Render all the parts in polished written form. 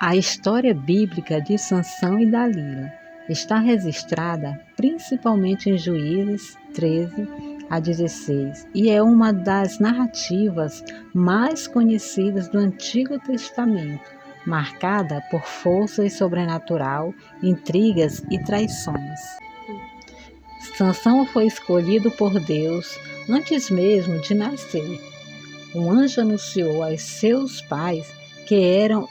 A história bíblica de Sansão e Dalila está registrada principalmente em Juízes 13 a 16 e é uma das narrativas mais conhecidas do Antigo Testamento, marcada por forças sobrenatural, intrigas e traições. Sansão foi escolhido por Deus antes mesmo de nascer. Um anjo anunciou aos seus pais que eram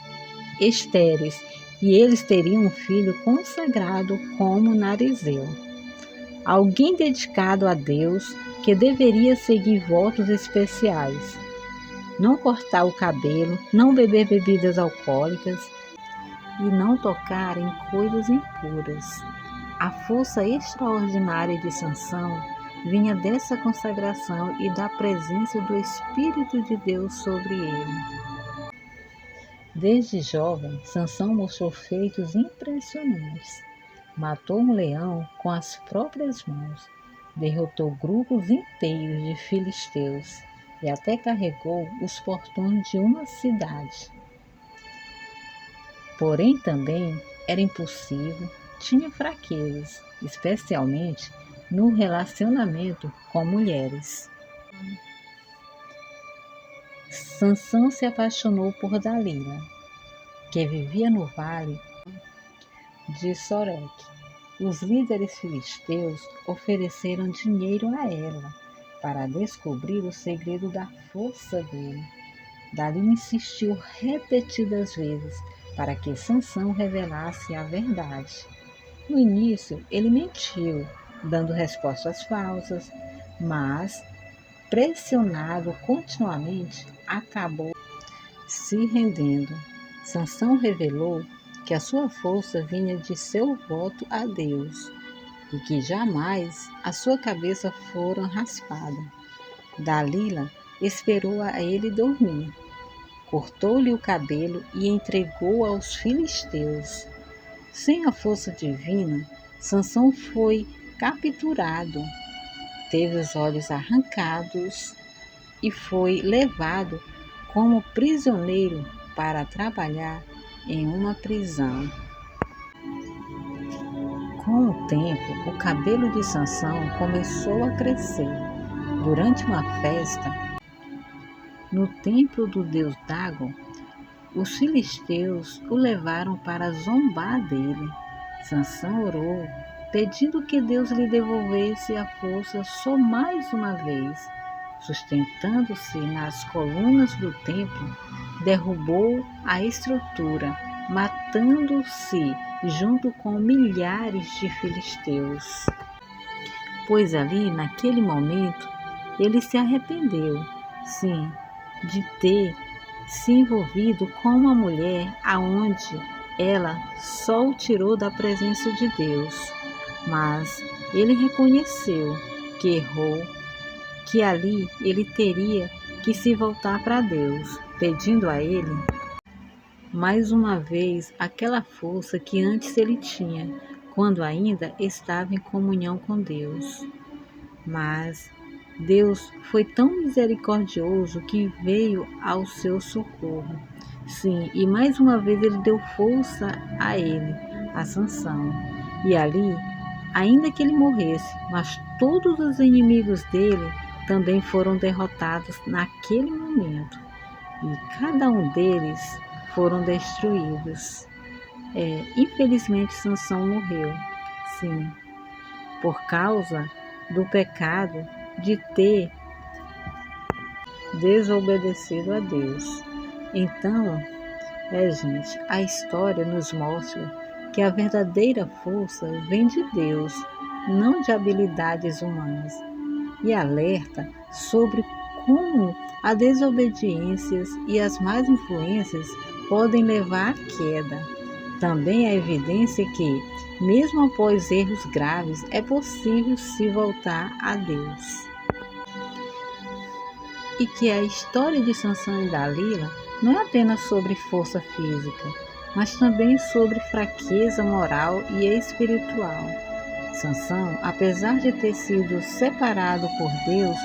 estéreis e eles teriam um filho consagrado como Narizeu, alguém dedicado a Deus que deveria seguir votos especiais, não cortar o cabelo, não beber bebidas alcoólicas e não tocar em coisas impuras. A força extraordinária de Sansão vinha dessa consagração e da presença do Espírito de Deus sobre ele. Desde jovem, Sansão mostrou feitos impressionantes. Matou um leão com as próprias mãos, derrotou grupos inteiros de filisteus e até carregou os portões de uma cidade. Porém, também era impulsivo, tinha fraquezas, especialmente no relacionamento com mulheres. Sansão se apaixonou por Dalila, que vivia no vale de Soreque. Os líderes filisteus ofereceram dinheiro a ela para descobrir o segredo da força dele. Dalila insistiu repetidas vezes para que Sansão revelasse a verdade. No início, ele mentiu, dando respostas falsas, mas pressionado continuamente, acabou se rendendo. Sansão revelou que a sua força vinha de seu voto a Deus e que jamais a sua cabeça fora raspada. Dalila esperou a ele dormir, cortou-lhe o cabelo e entregou aos filisteus. Sem a força divina, Sansão foi capturado, teve os olhos arrancados e foi levado como prisioneiro para trabalhar em uma prisão. Com o tempo, o cabelo de Sansão começou a crescer. Durante uma festa, no templo do deus Dagon, os filisteus o levaram para zombar dele. Sansão orou, pedindo que Deus lhe devolvesse a força só mais uma vez. Sustentando-se nas colunas do templo, derrubou a estrutura, matando-se junto com milhares de filisteus. Pois ali, naquele momento, ele se arrependeu, sim, de ter se envolvido com uma mulher aonde ela só o tirou da presença de Deus. Mas ele reconheceu que errou, que ali ele teria que se voltar para Deus, pedindo a ele mais uma vez aquela força que antes ele tinha, quando ainda estava em comunhão com Deus. Mas Deus foi tão misericordioso que veio ao seu socorro. Sim, e mais uma vez ele deu força a ele, a Sansão. E ali, ainda que ele morresse, mas todos os inimigos dele também foram derrotados naquele momento. E cada um deles foram destruídos. Infelizmente, Sansão morreu, sim, por causa do pecado de ter desobedecido a Deus. Então, gente, a história nos mostra que a verdadeira força vem de Deus, não de habilidades humanas, e alerta sobre como a desobediência e as más influências podem levar à queda. Também a evidência que, mesmo após erros graves, é possível se voltar a Deus. E que a história de Sansão e Dalila não é apenas sobre força física, mas também sobre fraqueza moral e espiritual. Sansão, apesar de ter sido separado por Deus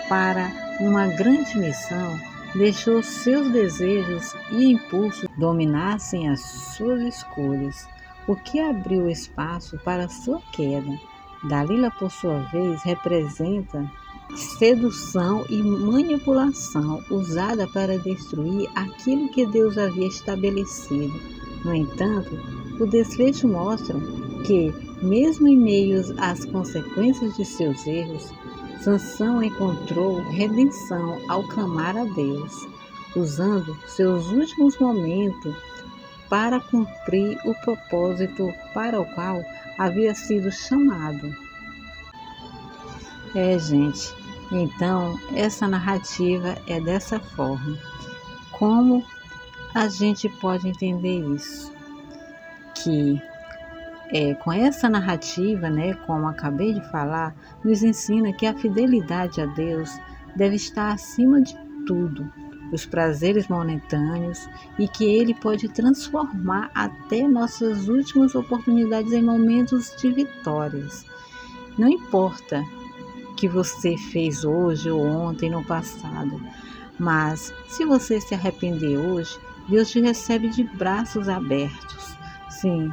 para uma grande missão, deixou seus desejos e impulsos dominassem as suas escolhas, o que abriu espaço para sua queda. Dalila, por sua vez, representa sedução e manipulação usada para destruir aquilo que Deus havia estabelecido. No entanto, o desfecho mostra que, mesmo em meio às consequências de seus erros, Sansão encontrou redenção ao clamar a Deus, usando seus últimos momentos para cumprir o propósito para o qual havia sido chamado. Gente, então essa narrativa é dessa forma. Como a gente pode entender isso? Que com essa narrativa, como acabei de falar, nos ensina que a fidelidade a Deus deve estar acima de tudo, os prazeres momentâneos, e que Ele pode transformar até nossas últimas oportunidades em momentos de vitórias. Não importa o que você fez hoje ou ontem, no passado, mas se você se arrepender hoje, Deus te recebe de braços abertos. Sim,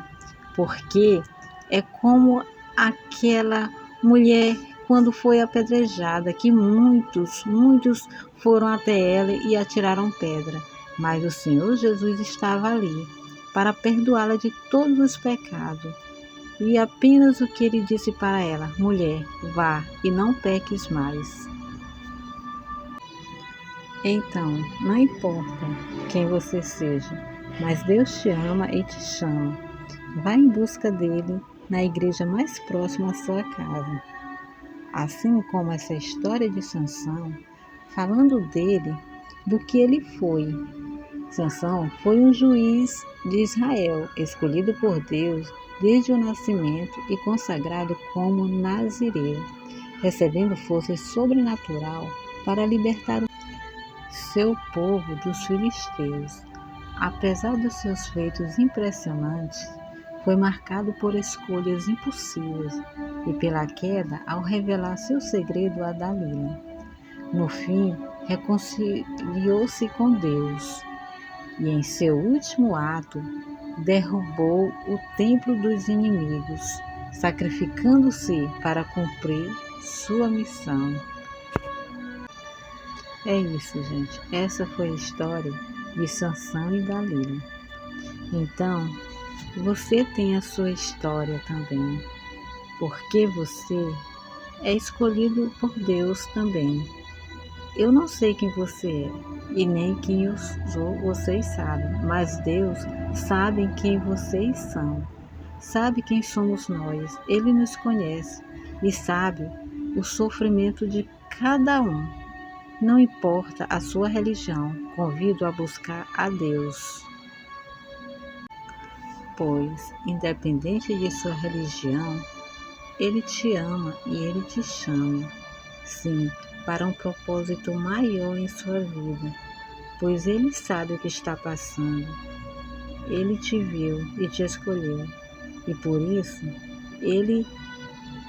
porque é como aquela mulher quando foi apedrejada, que muitos foram até ela e atiraram pedra, mas o Senhor Jesus estava ali para perdoá-la de todos os pecados. E apenas o que ele disse para ela: mulher, vá e não peques mais. Então, não importa quem você seja, mas Deus te ama e te chama. Vá em busca dele na igreja mais próxima à sua casa. Assim como essa história de Sansão, falando dele, do que ele foi. Sansão foi um juiz de Israel, escolhido por Deus desde o nascimento e consagrado como nazireu, recebendo força sobrenatural para libertar seu povo dos filisteus. Apesar dos seus feitos impressionantes, foi marcado por escolhas impulsivas e pela queda ao revelar seu segredo a Dalila. No fim, reconciliou-se com Deus e, em seu último ato, derrubou o templo dos inimigos, sacrificando-se para cumprir sua missão. É isso, gente. Essa foi a história de Sansão e Dalila. Então, você tem a sua história também, porque você é escolhido por Deus também. Eu não sei quem você é e nem quem eu sou, vocês sabem, mas Deus sabe quem vocês são, sabe quem somos nós, Ele nos conhece e sabe o sofrimento de cada um. Não importa a sua religião, convido a buscar a Deus, pois, independente de sua religião, Ele te ama e Ele te chama, sim, para um propósito maior em sua vida, pois Ele sabe o que está passando. Ele te viu e te escolheu, e por isso, Ele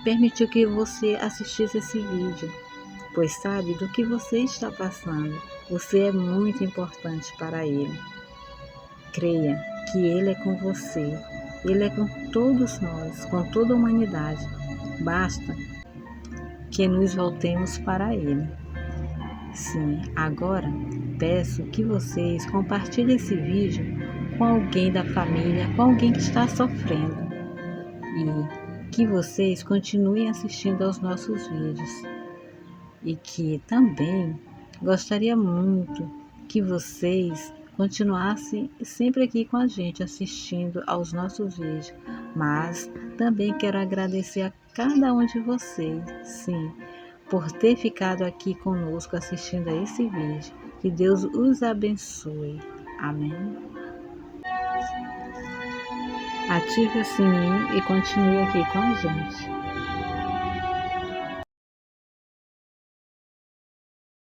permitiu que você assistisse esse vídeo, pois sabe do que você está passando. Você é muito importante para Ele. Creia que Ele é com você, Ele é com todos nós, com toda a humanidade. Basta que nos voltemos para Ele. Sim, agora peço que vocês compartilhem esse vídeo com alguém da família, com alguém que está sofrendo, e que vocês continuem assistindo aos nossos vídeos. E que também gostaria muito que vocês continuassem sempre aqui com a gente, assistindo aos nossos vídeos. Mas também quero agradecer a cada um de vocês, sim, por ter ficado aqui conosco assistindo a esse vídeo. Que Deus os abençoe. Amém. Ative o sininho e continue aqui com a gente.